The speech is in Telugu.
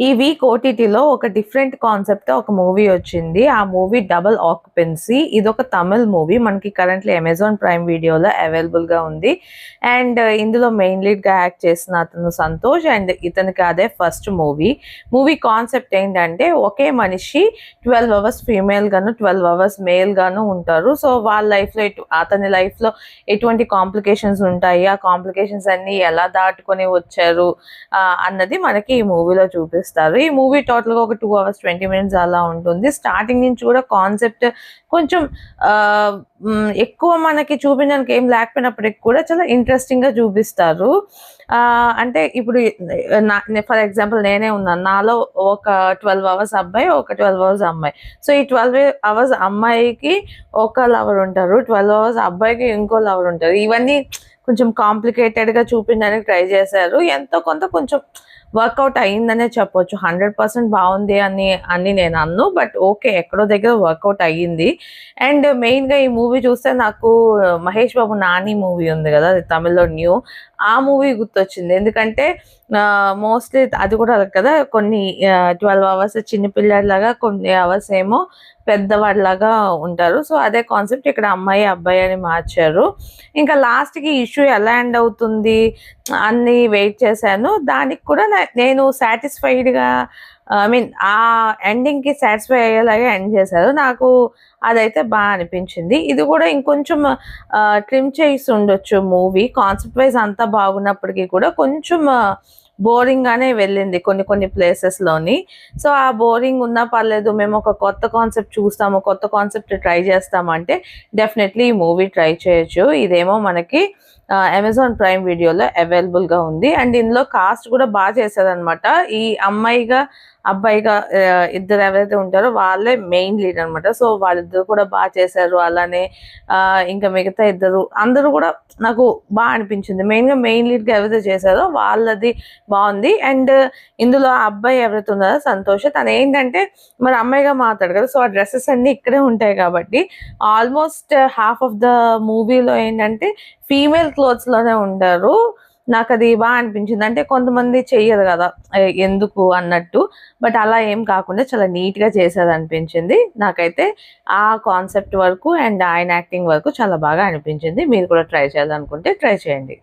ఈ వీక్ ఓటీటీలో ఒక డిఫరెంట్ కాన్సెప్ట్ ఒక మూవీ వచ్చింది. ఆ మూవీ డబుల్ ఆక్యుపెన్సీ. ఇదొక తమిళ్ మూవీ. మనకి కరెంట్లీ అమెజాన్ ప్రైమ్ వీడియోలో అవైలబుల్గా ఉంది. అండ్ ఇందులో మెయిన్ లీడ్గా యాక్ట్ చేసిన అతను సంతోష్. అండ్ ఇతనికి అదే ఫస్ట్ మూవీ కాన్సెప్ట్ ఏంటంటే ఒకే మనిషి 12 అవర్స్ ఫీమేల్ గాను 12 అవర్స్ మేల్ గాను ఉంటారు. సో వాళ్ళ లైఫ్లో అతని లైఫ్లో ఎటువంటి కాంప్లికేషన్స్ ఉంటాయి, ఆ కాంప్లికేషన్స్ అన్ని ఎలా దాటుకొని వచ్చారు అన్నది మనకి ఈ మూవీలో చూపిస్తారు. ఈ మూవీ టోటల్గా ఒక 2 hours 20 minutes అలా ఉంటుంది. స్టార్టింగ్ నుంచి కూడా కాన్సెప్ట్ కొంచెం ఎక్కువ మనకి చూపించడానికి ఏం లేకపోయినప్పటికి కూడా చాలా ఇంట్రెస్టింగ్గా చూపిస్తారు. అంటే ఇప్పుడు ఫర్ ఎగ్జాంపుల్ నేనే ఉన్నాను, నాలో ఒక 12 hours అబ్బాయి, ఒక 12 hours అమ్మాయి. సో ఈ 12 hours అమ్మాయికి ఒక లవర్ ఉంటారు, 12 hours అబ్బాయికి ఇంకో లవర్ ఉంటారు. ఇవన్నీ కొంచెం కాంప్లికేటెడ్గా చూపించడానికి ట్రై చేశారు. ఎంతో కొంత కొంచెం వర్కౌట్ అయ్యిందనే చెప్పొచ్చు. 100% బాగుంది అని నేను అన్ను, బట్ ఓకే, ఎక్కడో దగ్గర వర్కౌట్ అయ్యింది. అండ్ మెయిన్గా ఈ మూవీ చూస్తే నాకు మహేష్ బాబు నాని మూవీ ఉంది కదా, అది తమిళ్లో న్యూ, ఆ మూవీ గుర్తొచ్చింది. ఎందుకంటే మోస్ట్లీ అది కూడా కదా, కొన్ని 12 hours చిన్నపిల్లలాగా, కొన్ని అవర్స్ ఏమో పెద్దవాడిలాగా ఉంటారు. సో అదే కాన్సెప్ట్ ఇక్కడ అమ్మాయి అబ్బాయి అని మార్చారు. ఇంకా లాస్ట్కి ఇష్యూ ఎలా ఎండ్ అవుతుంది అన్ని వెయిట్ చేశాను. దానికి కూడా నేను సాటిస్ఫైడ్గా, ఐ మీన్ ఆ ఎండింగ్కి సాటిస్ఫై అయ్యేలాగా ఎండ్ చేశారు. నాకు అదైతే బాగా అనిపించింది. ఇది కూడా ఇంకొంచెం ట్రిమ్ చేసి ఉండొచ్చు మూవీ. కాన్సెప్ట్ వైజ్ అంతా బాగున్నప్పటికీ కూడా కొంచెం బోరింగ్గానే వెళ్ళింది కొన్ని ప్లేసెస్లోని. సో ఆ బోరింగ్ ఉన్నా పర్లేదు, మేము ఒక కొత్త కాన్సెప్ట్ చూస్తాము, కొత్త కాన్సెప్ట్ ట్రై చేస్తామంటే డెఫినెట్లీ ఈ మూవీ ట్రై చేయొచ్చు. ఇదేమో మనకి అమెజాన్ ప్రైమ్ వీడియోలో అవైలబుల్గా ఉంది. అండ్ ఇందులో కాస్ట్ కూడా బాగా చేశారనమాట. ఈ అమ్మాయిగా అబ్బాయిగా ఇద్దరు ఎవరైతే ఉంటారో వాళ్ళే మెయిన్ లీడ్ అనమాట. సో వాళ్ళిద్దరు కూడా బాగా చేశారు. అలానే ఇంకా మిగతా అందరూ కూడా నాకు బాగా అనిపించింది. మెయిన్ లీడ్గా ఎవరైతే చేశారో వాళ్ళది బాగుంది. అండ్ ఇందులో ఆ అబ్బాయి ఎవరైతే ఉన్నారో సంతోష్, తను ఏంటంటే మరి అమ్మాయిగా మాట్లాడు కదా, సో ఆ డ్రెస్సెస్ అన్నీ ఇక్కడే ఉంటాయి కాబట్టి ఆల్మోస్ట్ హాఫ్ ఆఫ్ ద మూవీలో ఏంటంటే ఫీమేల్ క్లోత్స్లోనే ఉంటారు. నాకు అది బాగా అనిపించింది. అంటే కొంతమంది చెయ్యరు కదా ఎందుకు అన్నట్టు, బట్ అలా ఏం కాకుండా చాలా నీట్గా చేసేది అనిపించింది నాకైతే. ఆ కాన్సెప్ట్ వరకు అండ్ ఆయన యాక్టింగ్ వరకు చాలా బాగా అనిపించింది. మీరు కూడా ట్రై చేయాలనుకుంటే ట్రై చేయండి.